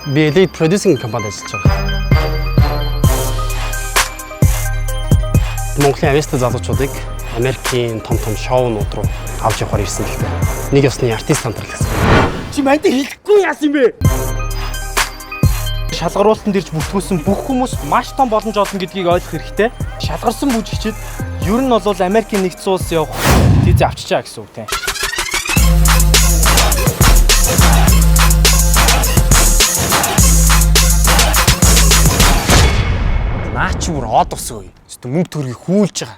Би Elite Producing компанид ажиллаж байгаа. Монголын авьяастай залуучуудыг Америкийн том шоунууд руу авч явахаар ирсэн гэхдээ нэг ёсны артист хамтрал гэсэн. Чи манд хэлэхгүй яасан юм бэ? Шалгаруулалтанд ирж бүртгүүлсэн бүх хүмүүс маш том боломж олно гэдгийг ойлгох хэрэгтэй. Шалгарсан бүжигчид ер нь бол Америкийн нэгдсэн улс явах визээ авчичаа гэсэн үг тийм. Наа чи бүр од усгүй. Мөнгө төгрөгийг хүүлж байгаа.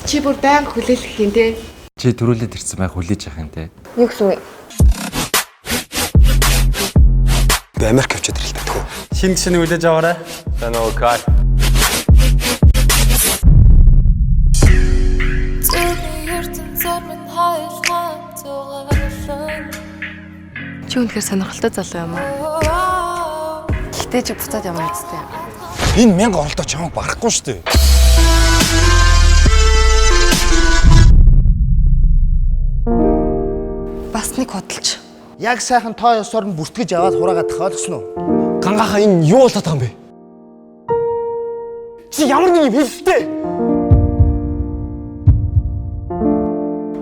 Чи бүр байнга хүлээлгэх юм те. Чи төрүүлээд ирсэн байх хүлээж явах юм те. Юу гэсэн үг? Би Америк явчихад ирэл татгүй. Шинэ гişini хүлээж аваарай. За нөө кай. Чи үнэхээр сонирхолтой залуу юм аа. Гэхдээ чи буцаад ямар үстэй. Энэ 1000 оролдоо чамайг барахгүй шүү дээ. Бас нэг хөдөлж. Яг сайхан тоо ёсоор нь бүртгэж аваад хураагаад тохиолгосон уу? Гангаахаа энэ юу болоод байгаа юм бэ? Чи ямар нэг юм хэлдэг?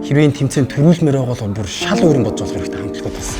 Хэрвээ энэ тэмцээн төрүүлмээр байгаа бол бүр шал өөрийн бодож болох хэрэгтэй хамтлагууд бас.